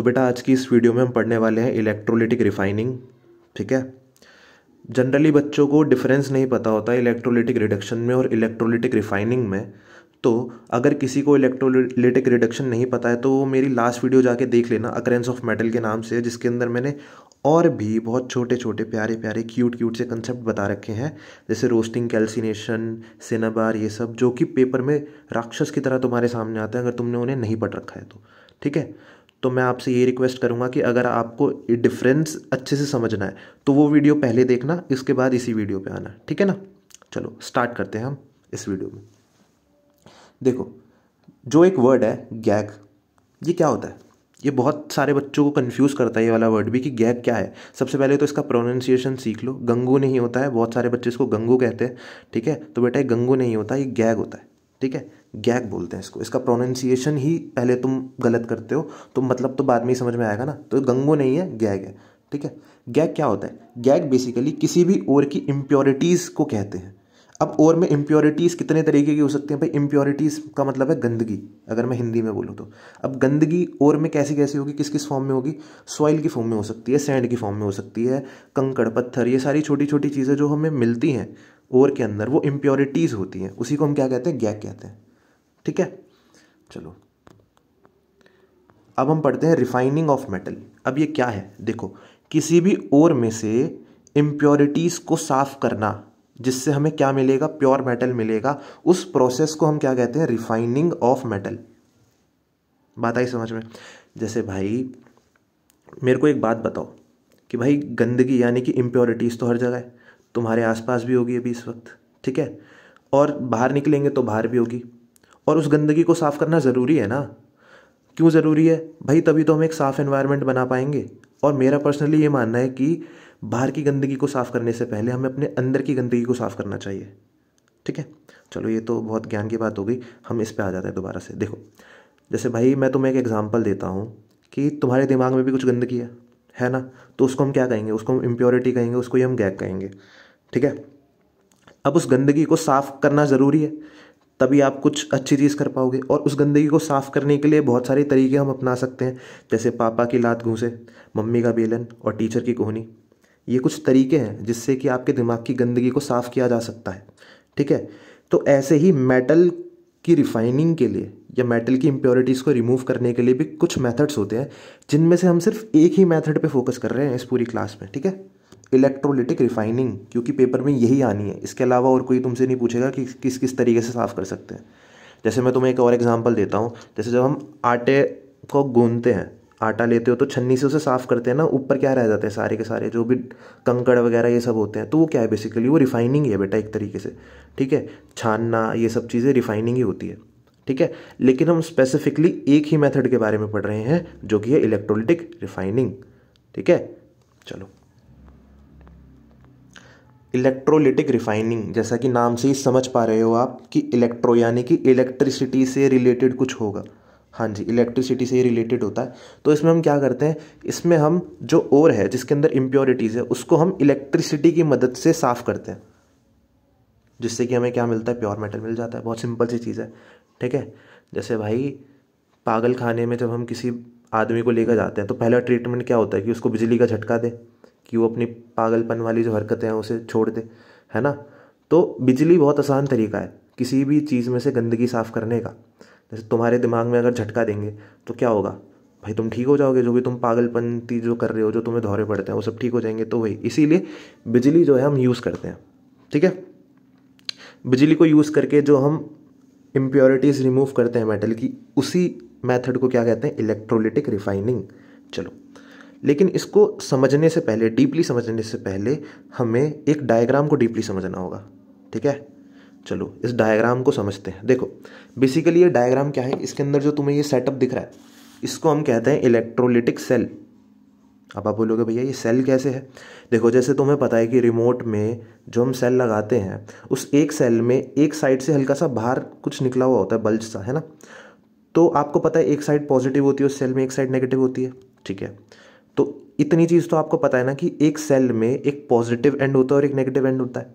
तो बेटा आज की इस वीडियो में हम पढ़ने वाले हैं इलेक्ट्रोलिटिक रिफाइनिंग। ठीक है। जनरली बच्चों को डिफरेंस नहीं पता होता इलेक्ट्रोलिटिक रिडक्शन में और इलेक्ट्रोलिटिक रिफाइनिंग में। तो अगर किसी को इलेक्ट्रोलिटिक रिडक्शन नहीं पता है तो वो मेरी लास्ट वीडियो जाके देख लेना, अकरेंस ऑफ मेटल के नाम से, जिसके अंदर मैंने और भी बहुत छोटे छोटे प्यारे प्यारे क्यूट से कंसेप्ट बता रखे हैं, जैसे रोस्टिंग, कैल्सिनेशन, सिनाबार, ये सब जो कि पेपर में राक्षस की तरह तुम्हारे सामने आते हैं अगर तुमने उन्हें नहीं पढ़ रखा है तो। ठीक है। तो मैं आपसे ये रिक्वेस्ट करूँगा कि अगर आपको डिफरेंस अच्छे से समझना है तो वो वीडियो पहले देखना, इसके बाद इसी वीडियो पे आना। ठीक है ना। चलो स्टार्ट करते हैं हम इस वीडियो में। देखो, जो एक वर्ड है गैग, ये क्या होता है? ये बहुत सारे बच्चों को कंफ्यूज करता है ये वाला वर्ड भी कि गैग क्या है। सबसे पहले तो इसका प्रोनाउंसिएशन सीख लो। गंगू नहीं होता है, बहुत सारे बच्चे इसको गंगू कहते हैं। ठीक है। तो बेटा ये गंगू नहीं होता, ये गैग होता है। ठीक है। गैग बोलते हैं इसको। इसका प्रोनाउंसिएशन ही पहले तुम गलत करते हो तो मतलब तो बाद में ही समझ में आएगा ना। तो गंगू नहीं है, गैग है। ठीक है। गैग क्या होता है? गैग बेसिकली किसी भी ओर की इम्प्योरिटीज़ को कहते हैं। अब और में इम्प्योरिटीज़ कितने तरीके की हो सकती हैं भाई? इम्प्योरिटीज़ का मतलब है गंदगी, अगर मैं हिंदी में बोलूँ तो। अब गंदगी और में कैसी कैसी होगी, किस किस फॉर्म में होगी? सॉइल की फॉर्म में हो सकती है, सैंड की फॉर्म में हो सकती है, कंकड़, पत्थर, ये सारी छोटी छोटी चीज़ें जो हमें मिलती हैं और के अंदर, वो इम्प्योरिटीज़ होती हैं। उसी को हम क्या कहते हैं? गैग कहते हैं। ठीक है। चलो अब हम पढ़ते हैं रिफाइनिंग ऑफ मेटल। अब ये क्या है? देखो, किसी भी ओर में से इम्प्योरिटीज़ को साफ करना, जिससे हमें क्या मिलेगा? प्योर मेटल मिलेगा। उस प्रोसेस को हम क्या कहते हैं? Refining of metal. बात आई समझ में? जैसे भाई मेरे को एक बात बताओ कि भाई गंदगी यानी कि इम्प्योरिटीज़ तो हर जगह है, तुम्हारे आसपास भी होगी अभी इस वक्त। ठीक है। और बाहर निकलेंगे तो बाहर भी होगी, और उस गंदगी को साफ करना ज़रूरी है ना। क्यों ज़रूरी है भाई? तभी तो हम एक साफ़ एनवायरनमेंट बना पाएंगे। और मेरा पर्सनली ये मानना है कि बाहर की गंदगी को साफ़ करने से पहले हमें अपने अंदर की गंदगी को साफ़ करना चाहिए। ठीक है। चलो ये तो बहुत ज्ञान की बात हो गई, हम इस पे आ जाते हैं दोबारा से। देखो, जैसे भाई मैं तुम्हें एक एग्जांपल देता हूँ कि तुम्हारे दिमाग में भी कुछ गंदगी है ना, तो उसको हम क्या कहेंगे? उसको हम इम्प्योरिटी कहेंगे, उसको ही हम गैग कहेंगे। ठीक है। अब उस गंदगी को साफ़ करना ज़रूरी है, तभी आप कुछ अच्छी चीज़ कर पाओगे। और उस गंदगी को साफ़ करने के लिए बहुत सारे तरीके हम अपना सकते हैं, जैसे पापा की लात घूंसे, मम्मी का बेलन और टीचर की कोहनी। ये कुछ तरीके हैं जिससे कि आपके दिमाग की गंदगी को साफ़ किया जा सकता है। ठीक है। तो ऐसे ही मेटल की रिफाइनिंग के लिए या मेटल की इम्प्योरिटीज़ को रिमूव करने के लिए भी कुछ मेथड्स होते हैं, जिनमें से हम सिर्फ एक ही मेथड पे फोकस कर रहे हैं इस पूरी क्लास में। ठीक है। इलेक्ट्रोलिटिक रिफाइनिंग, क्योंकि पेपर में यही आनी है, इसके अलावा और कोई तुमसे नहीं पूछेगा कि किस किस तरीके से साफ़ कर सकते हैं। जैसे मैं तुम्हें एक और एग्जांपल देता हूँ। जैसे जब हम आटे को गूंदते हैं, आटा लेते हो तो छन्नी से उसे साफ़ करते हैं ना, ऊपर क्या रह जाते हैं? सारे के सारे जो भी कंकड़ वगैरह ये सब होते हैं, तो वो क्या है? बेसिकली वो रिफाइनिंग ही है बेटा, एक तरीके से। ठीक है। छानना, ये सब चीज़ें रिफाइनिंग ही होती है। ठीक है। लेकिन हम स्पेसिफिकली एक ही मेथड के बारे में पढ़ रहे हैं, जो कि है इलेक्ट्रोलिटिक रिफाइनिंग। ठीक है। चलो, इलेक्ट्रोलिटिक रिफाइनिंग, जैसा कि नाम से ही समझ पा रहे हो आप कि इलेक्ट्रो यानी कि इलेक्ट्रिसिटी से रिलेटेड कुछ होगा। हाँ जी, इलेक्ट्रिसिटी से ही रिलेटेड होता है। तो इसमें हम क्या करते हैं? इसमें हम जो ओर है जिसके अंदर इम्प्योरिटीज़ है, उसको हम इलेक्ट्रिसिटी की मदद से साफ़ करते हैं, जिससे कि हमें क्या मिलता है? प्योर मेटल मिल जाता है। बहुत सिंपल सी चीज़ है। ठीक है। जैसे भाई पागल खाने में जब हम किसी आदमी को लेकर जाते हैं तो पहला ट्रीटमेंट क्या होता है? कि उसको बिजली का झटका दे, कि वो अपनी पागलपन वाली जो हरकतें हैं उसे छोड़ दे, है ना। तो बिजली बहुत आसान तरीका है किसी भी चीज़ में से गंदगी साफ़ करने का। जैसे तुम्हारे दिमाग में अगर झटका देंगे तो क्या होगा भाई? तुम ठीक हो जाओगे। जो भी तुम पागलपंती जो कर रहे हो, जो तुम्हें दौरे पड़ते हैं, वो सब ठीक हो जाएंगे। तो वही, इसीलिए बिजली जो है हम यूज़ करते हैं। ठीक है। बिजली को यूज़ करके जो हम इम्प्योरिटीज़ रिमूव करते हैं मेटल की, उसी मेथड को क्या कहते हैं? Electrolytic refining. चलो, लेकिन इसको समझने से पहले, डीपली समझने से पहले, हमें एक डायग्राम को डीपली समझना होगा। ठीक है। चलो इस डायग्राम को समझते हैं। देखो, बेसिकली ये डायग्राम क्या है? इसके अंदर जो तुम्हें ये सेटअप दिख रहा है, इसको हम कहते हैं इलेक्ट्रोलिटिक सेल। अब आप बोलोगे भैया ये सेल कैसे है? देखो, जैसे तुम्हें पता है कि रिमोट में जो हम सेल लगाते हैं, उस एक सेल में एक साइड से हल्का सा बाहर कुछ निकला हुआ होता है, बल्ज सा, है ना। तो आपको पता है एक साइड पॉजिटिव होती है उस सेल में, एक साइड नेगेटिव होती है। ठीक है। तो इतनी चीज़ तो आपको पता है ना कि एक सेल में एक पॉजिटिव एंड होता है और एक नेगेटिव एंड होता है।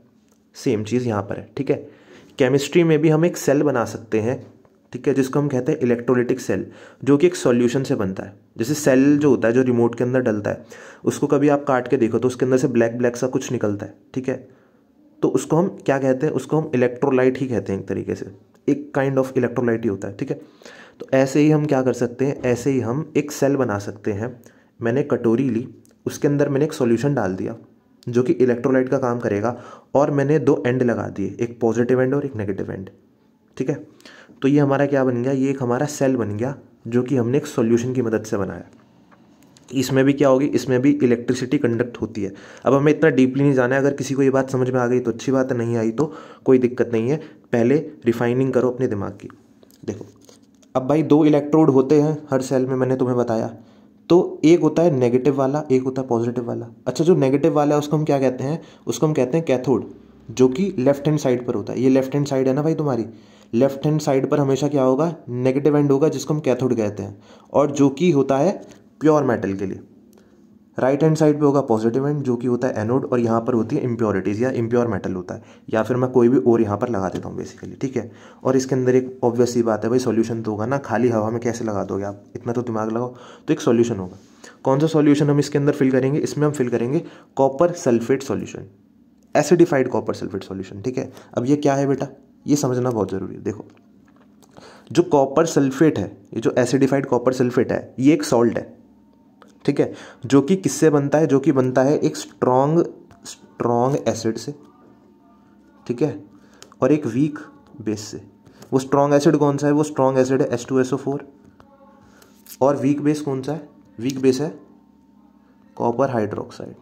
सेम चीज़ यहाँ पर है। ठीक है। केमिस्ट्री में भी हम एक सेल बना सकते हैं। ठीक है, जिसको हम कहते हैं इलेक्ट्रोलाइटिक सेल, जो कि एक सॉल्यूशन से बनता है। जैसे सेल जो होता है जो रिमोट के अंदर डलता है, उसको कभी आप काट के देखो तो उसके अंदर से ब्लैक ब्लैक सा कुछ निकलता है, ठीक है, तो उसको हम क्या कहते हैं, उसको हम इलेक्ट्रोलाइट ही कहते हैं, एक तरीके से एक काइंड ऑफ इलेक्ट्रोलाइट ही होता है, ठीक है। तो ऐसे ही हम क्या कर सकते हैं, ऐसे ही हम एक सेल बना सकते हैं। मैंने कटोरी ली, उसके अंदर मैंने एक सॉल्यूशन डाल दिया जो कि इलेक्ट्रोलाइट का काम करेगा, और मैंने 2 एंड लगा दिए, एक पॉजिटिव एंड और एक नेगेटिव एंड, ठीक है। तो ये हमारा क्या बन गया, ये एक हमारा सेल बन गया जो कि हमने एक सॉल्यूशन की मदद से बनाया। इसमें भी क्या होगी, इसमें भी इलेक्ट्रिसिटी कंडक्ट होती है। अब हमें इतना डीपली नहीं जाना है, अगर किसी को ये बात समझ में आ गई तो अच्छी बात है, नहीं आई तो कोई दिक्कत नहीं है, पहले रिफाइनिंग करो अपने दिमाग की। देखो अब भाई 2 इलेक्ट्रोड होते हैं हर सेल में, मैंने तुम्हें बताया। तो एक होता है नेगेटिव वाला, एक होता है पॉजिटिव वाला। अच्छा, जो नेगेटिव वाला है उसको हम क्या कहते हैं, उसको हम कहते हैं कैथोड, जो कि लेफ्ट हैंड साइड पर होता है। ये लेफ्ट हैंड साइड है ना भाई तुम्हारी, लेफ्ट हैंड साइड पर हमेशा क्या होगा, नेगेटिव एंड होगा, जिसको हम कैथोड कहते हैं, और जो कि होता है प्योर मेटल के लिए। राइट हैंड साइड पे होगा पॉजिटिव एंड, जो कि होता है एनोड, और यहाँ पर होती है इम्प्योरिटीज़ या इम्प्योर मेटल होता है, या फिर मैं कोई भी और यहाँ पर लगा देता हूँ बेसिकली, ठीक है। और इसके अंदर एक ऑब्वियस सी बात है भाई, सॉल्यूशन तो होगा ना, खाली हवा में कैसे लगा दोगे आप, इतना तो दिमाग लगाओ। तो एक सॉल्यूशन होगा। कौन सा सॉल्यूशन हम इसके अंदर फिल करेंगे, इसमें हम फिल करेंगे copper sulphate solution, acidified copper sulphate solution, ठीक है। अब ये क्या है बेटा, ये समझना बहुत ज़रूरी है। देखो जो कॉपर सल्फेट है, ये जो एसिडिफाइड कॉपर सल्फेट है, ये एक सॉल्ट है, ठीक है, जो कि किससे बनता है, जो कि बनता है एक स्ट्रॉन्ग एसिड से, ठीक है, और एक वीक बेस से। वो स्ट्रॉन्ग एसिड कौन सा है, वो स्ट्रॉन्ग एसिड है H2SO4, और वीक बेस कौन सा है, वीक बेस है कॉपर हाइड्रोक्साइड।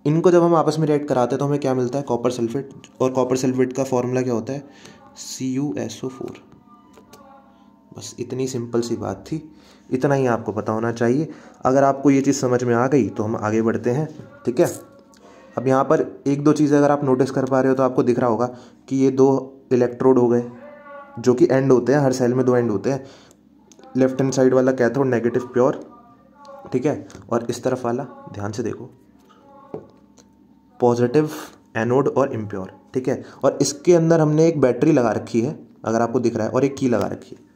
इनको जब हम आपस में रिएक्ट कराते हैं तो हमें क्या मिलता है, कॉपर सल्फेट, और कॉपर सल्फेट का फॉर्मूला क्या होता है, CuSO4। बस इतनी सिंपल सी बात थी, इतना ही आपको पता होना चाहिए। अगर आपको ये चीज़ समझ में आ गई तो हम आगे बढ़ते हैं, ठीक है। अब यहाँ पर 1-2 चीज़ें अगर आप नोटिस कर पा रहे हो तो आपको दिख रहा होगा कि ये 2 इलेक्ट्रोड हो गए, जो कि एंड होते हैं, हर सेल में 2 एंड होते हैं। लेफ्ट हैंड साइड वाला कैथोड नेगेटिव प्योर, ठीक है, और इस तरफ वाला ध्यान से देखो पॉजिटिव एनोड और इम्प्योर, ठीक है। और इसके अंदर हमने एक बैटरी लगा रखी है, अगर आपको दिख रहा है, और एक की लगा रखी है,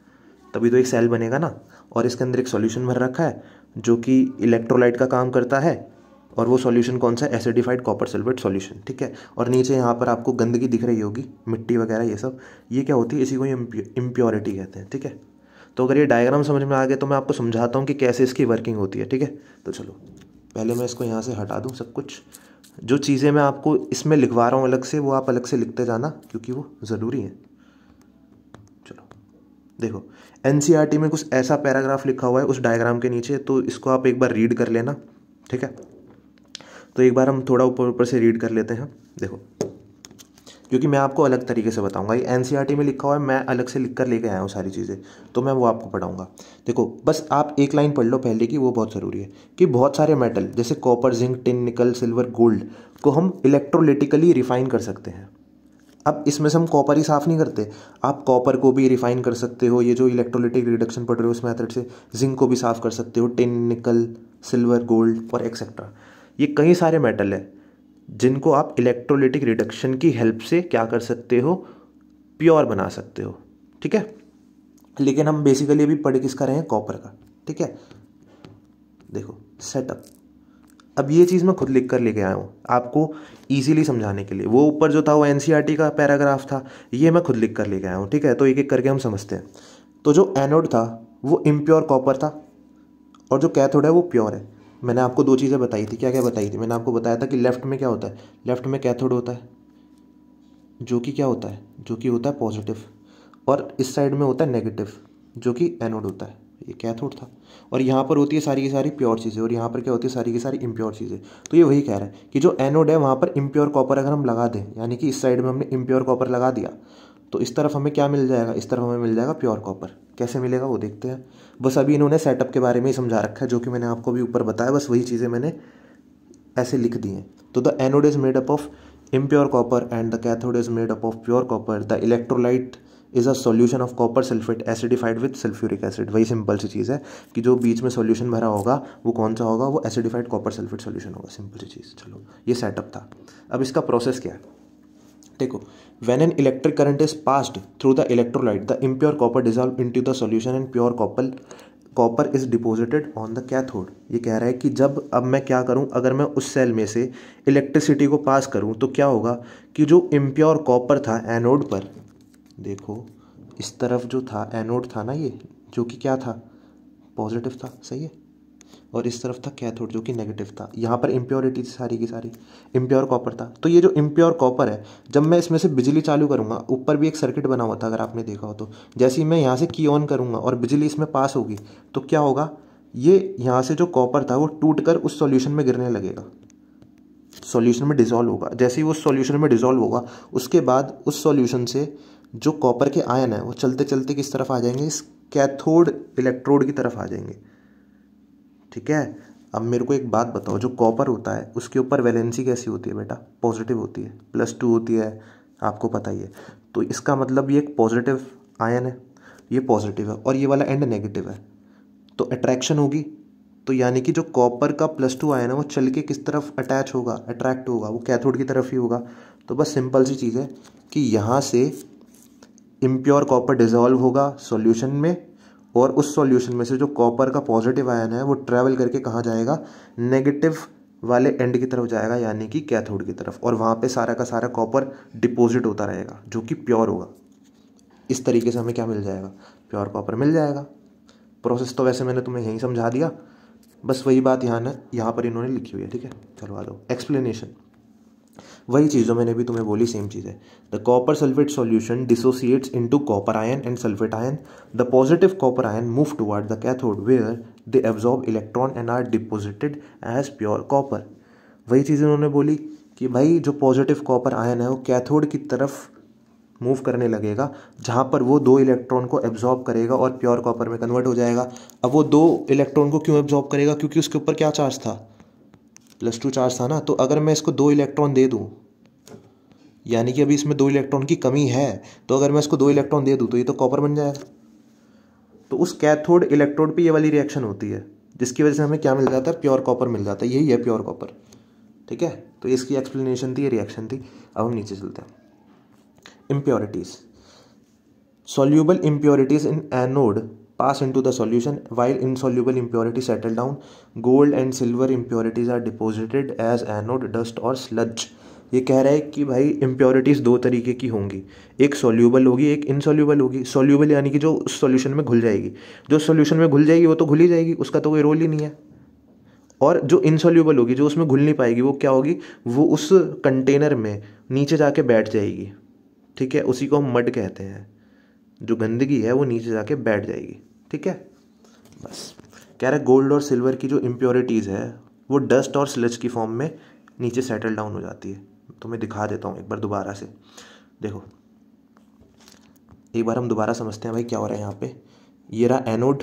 तभी तो एक सेल बनेगा ना। और इसके अंदर एक सॉल्यूशन भर रखा है जो कि इलेक्ट्रोलाइट का काम करता है, और वो सॉल्यूशन कौन सा है, एसिडिफाइड कॉपर सल्फेट सॉल्यूशन, ठीक है। और नीचे यहाँ पर आपको गंदगी दिख रही होगी, मिट्टी वगैरह ये सब, ये क्या होती है, इसी को इम्प्योरिटी कहते हैं, ठीक है। तो अगर ये डायग्राम समझ में आ गया तो मैं आपको समझाता हूँ कि कैसे इसकी वर्किंग होती है, ठीक है। तो चलो पहले मैं इसको यहाँ से हटा दूँ सब कुछ, जो चीज़ें मैं आपको इसमें लिखवा रहा हूँ अलग से, वो आप अलग से लिखते जाना क्योंकि वो ज़रूरी है। चलो देखो NCERT में कुछ ऐसा पैराग्राफ लिखा हुआ है उस डायग्राम के नीचे, तो इसको आप एक बार रीड कर लेना, ठीक है। तो एक बार हम थोड़ा ऊपर ऊपर से रीड कर लेते हैं। देखो क्योंकि मैं आपको अलग तरीके से बताऊंगा, ये NCERT में लिखा हुआ है, मैं अलग से लिख कर लेके आया हूँ सारी चीज़ें, तो मैं वो आपको पढ़ाऊंगा। देखो बस आप एक लाइन पढ़ लो पहले की, वो बहुत ज़रूरी है कि बहुत सारे मेटल जैसे कॉपर, जिंक, टिन, निकल, सिल्वर, गोल्ड को हम इलेक्ट्रोलिटिकली रिफाइन कर सकते हैं। अब इसमें से हम कॉपर ही साफ़ नहीं करते, आप कॉपर को भी रिफाइन कर सकते हो, ये जो इलेक्ट्रोलिटिक रिडक्शन पढ़ रहे हो उस मेथड से। जिंक को भी साफ़ कर सकते हो, टिन, निकल, सिल्वर, गोल्ड और एक्सेट्रा। ये कई सारे मेटल है जिनको आप इलेक्ट्रोलिटिक रिडक्शन की हेल्प से क्या कर सकते हो, प्योर बना सकते हो, ठीक है। लेकिन हम बेसिकली अभी पढ़ किसका रहे हैं, कॉपर का, ठीक है। देखो सेटअप, अब ये चीज़ मैं खुद लिख कर लेके आया हूँ आपको इजीली समझाने के लिए। वो ऊपर जो था वो NCERT का पैराग्राफ था, ये मैं खुद लिख कर लेके आया हूँ, ठीक है। तो एक एक करके हम समझते हैं। तो जो एनोड था वो इम्प्योर कॉपर था, और जो कैथोड है वो प्योर है। मैंने आपको 2 चीज़ें बताई थी, क्या क्या बताई थी, मैंने आपको बताया था कि लेफ्ट में क्या होता है, लेफ्ट में कैथोड होता है जो कि क्या होता है, जो कि होता है पॉजिटिव, और इस साइड में होता है नेगेटिव जो कि एनोड होता है, ये कैथोड था। और यहाँ पर होती है सारी की सारी प्योर चीज़ें, और यहाँ पर क्या होती है, सारी की सारी इम्प्योर चीज़ें। तो ये वही कह रहा है कि जो एनोड है वहाँ पर इम्प्योर कॉपर अगर हम लगा दें, यानी कि इस साइड में हमने इम्प्योर कॉपर लगा दिया, तो इस तरफ हमें क्या मिल जाएगा, इस तरफ हमें मिल जाएगा प्योर कॉपर। कैसे मिलेगा वो देखते हैं। बस अभी इन्होंने सेटअप के बारे में ही समझा रखा है, जो कि मैंने आपको भी ऊपर बताया, बस वही चीज़ें मैंने ऐसे लिख दी हैं। तो the anode is made up of impure copper and the cathode is made up of pure copper. The electrolyte is a solution of copper sulfate acidified with sulfuric acid. वही सिंपल सी चीज़ है कि जो बीच में सॉल्यूशन भरा होगा वो कौन सा होगा, वो एसिडिफाइड कॉपर सल्फेट सॉल्यूशन होगा, सिंपल सी चीज़। चलो ये सेटअप था। अब इसका प्रोसेस क्या है, देखो, when an electric current is passed through the electrolyte the impure copper dissolve into the solution and pure copper is deposited on the cathode. ये कह रहा है कि जब अब मैं क्या करूं, अगर मैं उस सेल में से इलेक्ट्रिसिटी को पास करूं तो क्या होगा कि जो इम्प्योर कॉपर था एनोड पर, देखो इस तरफ जो था एनोड था ना, ये जो कि क्या था, पॉजिटिव था, सही है, और इस तरफ था कैथोड जो कि नेगेटिव था। यहाँ पर इम्प्योरिटी सारी की सारी इम्प्योर कॉपर था। तो ये जो इम्प्योर कॉपर है, जब मैं इसमें से बिजली चालू करूँगा, ऊपर भी एक सर्किट बना हुआ था अगर आपने देखा हो तो, जैसे ही मैं यहाँ से की ऑन करूँगा और बिजली इसमें पास होगी तो क्या होगा, ये यहाँ से जो कॉपर था वो टूट कर उस सॉल्यूशन में गिरने लगेगा, सॉल्यूशन में डिजॉल्व होगा। जैसे ही वो सॉल्यूशन में डिजॉल्व होगा उसके बाद उस सॉल्यूशन से जो कॉपर के आयन है वो चलते चलते किस तरफ आ जाएंगे, इस कैथोड इलेक्ट्रोड की तरफ आ जाएंगे। ठीक है, अब मेरे को एक बात बताओ, जो कॉपर होता है उसके ऊपर वैलेंसी कैसी होती है बेटा, पॉजिटिव होती है, +2 होती है, आपको पता ही है। तो इसका मतलब ये एक पॉजिटिव आयन है, ये पॉजिटिव है और ये वाला एंड नेगेटिव है, तो अट्रैक्शन होगी। तो यानी कि जो कॉपर का +2 आयन है वो चल के किस तरफ अटैच होगा, अट्रैक्ट होगा, वो कैथोड की तरफ ही होगा। तो बस सिंपल सी चीज़ है कि यहाँ से इम्प्योर कॉपर डिजॉल्व होगा सॉल्यूशन में, और उस सॉल्यूशन में से जो कॉपर का पॉजिटिव आयन है वो ट्रैवल करके कहाँ जाएगा, नेगेटिव वाले एंड की तरफ जाएगा, यानी कि कैथोड की तरफ, और वहाँ पे सारा का सारा कॉपर डिपॉजिट होता रहेगा जो कि प्योर होगा। इस तरीके से हमें क्या मिल जाएगा, प्योर कॉपर मिल जाएगा। प्रोसेस तो वैसे मैंने तुम्हें यहीं समझा दिया, बस वही बात यहाँ पर इन्होंने लिखी हुई है। ठीक है, चलो आ जाओ एक्सप्लेनेशन। वही चीज़ जो मैंने भी तुम्हें बोली सेम चीज़ है। The copper sulphate solution dissociates into copper ion and sulphate ion. The positive copper ion move toward the cathode where they absorb electron and are deposited as pure copper. वही चीज़ उन्होंने बोली कि भाई जो पॉजिटिव कॉपर आयन है वो cathode की तरफ मूव करने लगेगा, जहाँ पर वो 2 इलेक्ट्रॉन को एब्जॉर्ब करेगा और प्योर कॉपर में कन्वर्ट हो जाएगा। अब वो 2 इलेक्ट्रॉन को क्यों एब्जॉर्ब करेगा, क्योंकि उसके ऊपर क्या चार्ज था, +2 चार्ज था ना। तो अगर मैं इसको 2 इलेक्ट्रॉन दे दूँ, यानी कि अभी इसमें 2 इलेक्ट्रॉन की कमी है, तो अगर मैं इसको 2 इलेक्ट्रॉन दे दूँ तो ये तो कॉपर बन जाएगा। तो उस कैथोड इलेक्ट्रोड पे ये वाली रिएक्शन होती है, जिसकी वजह से हमें क्या मिल जाता है, प्योर कॉपर मिल जाता है। यही है प्योर कॉपर। ठीक है, तो इसकी एक्सप्लेनेशन थी, ये रिएक्शन थी। अब हम नीचे चलते हैं। Impurities, soluble impurities in anode pass into the solution while insoluble impurities settle down. Gold and silver impurities are deposited as anode dust or sludge. ये कह रहा है कि भाई इम्प्योरिटीज़ 2 तरीके की होंगी, एक सॉल्यूबल होगी, एक इनसॉल्यूबल होगी। सॉल्यूबल यानी कि जो उस सॉल्यूशन में घुल जाएगी, जो सॉल्यूशन में घुल जाएगी वो तो घुल ही जाएगी, उसका तो कोई रोल ही नहीं है। और जो इनसॉल्यूबल होगी, जो उसमें घुल नहीं पाएगी, वो क्या होगी, वो उस कंटेनर में नीचे जाके बैठ जाएगी। ठीक है, उसी को हम मड कहते हैं, जो गंदगी है वो नीचे जाके बैठ जाएगी। ठीक है, बस कह रहा है गोल्ड और सिल्वर की जो इम्प्योरिटीज़ है वो डस्ट और स्लज की फॉर्म में नीचे सेटल डाउन हो जाती है। तो मैं दिखा देता हूँ एक बार दोबारा से, देखो एक बार हम दोबारा समझते हैं भाई क्या हो रहा है यहाँ पे। ये रहा एनोड,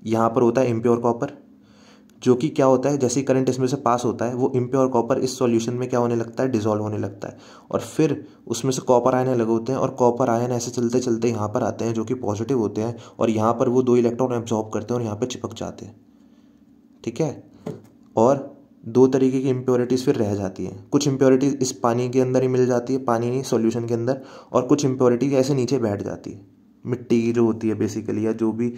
यहाँ पर होता है इम्प्योर कॉपर, जो कि क्या होता है, जैसे ही करंट इसमें से पास होता है वो इम्प्योर कॉपर इस सॉल्यूशन में क्या होने लगता है, डिसॉल्व होने लगता है, और फिर उसमें से कॉपर आयन लगे होते हैं, और कॉपर आयन ऐसे चलते चलते यहाँ पर आते हैं जो कि पॉजिटिव होते हैं, और यहाँ पर वो 2 इलेक्ट्रॉन एब्जॉर्ब करते हैं और यहाँ पर चिपक जाते हैं। ठीक है, और 2 तरीके की इम्प्योरिटीज़ फिर रह जाती हैं। कुछ इम्प्योरिटीज़ इस पानी के अंदर ही मिल जाती है, पानी नहीं सॉल्यूशन के अंदर, और कुछ इम्प्योरिटीज़ ऐसे नीचे बैठ जाती है, मिट्टी की जो होती है बेसिकली, या जो भी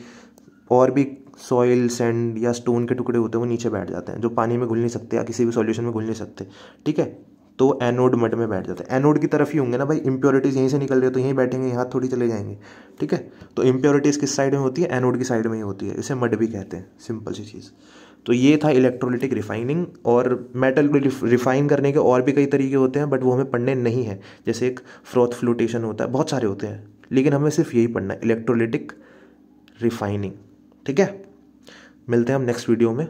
और भी सॉइल सैंड या स्टोन के टुकड़े होते हैं वो नीचे बैठ जाते हैं, जो पानी में घुल नहीं सकते या किसी भी सॉल्यूशन में घुल नहीं सकते। ठीक है, तो एनोड मड में बैठ जाते हैं, एनोड की तरफ ही होंगे ना भाई, इम्प्योरिटीज़ यहीं से निकल रही है तो यहीं बैठेंगे, यहाँ थोड़ी चले जाएंगे। ठीक है, तो इम्प्योरिटीज़ किस साइड में होती है, एनोड की साइड में ही होती है, इसे मड भी कहते हैं, सिंपल सी चीज़। तो ये था इलेक्ट्रोलिटिक रिफाइनिंग। और मेटल को रिफाइन करने के और भी कई तरीके होते हैं, बट वो हमें पढ़ने नहीं है। जैसे एक फ्रोथ फ्लोटेशन होता है, बहुत सारे होते हैं, लेकिन हमें सिर्फ यही पढ़ना है, इलेक्ट्रोलिटिक रिफाइनिंग। ठीक है, मिलते हैं हम नेक्स्ट वीडियो में।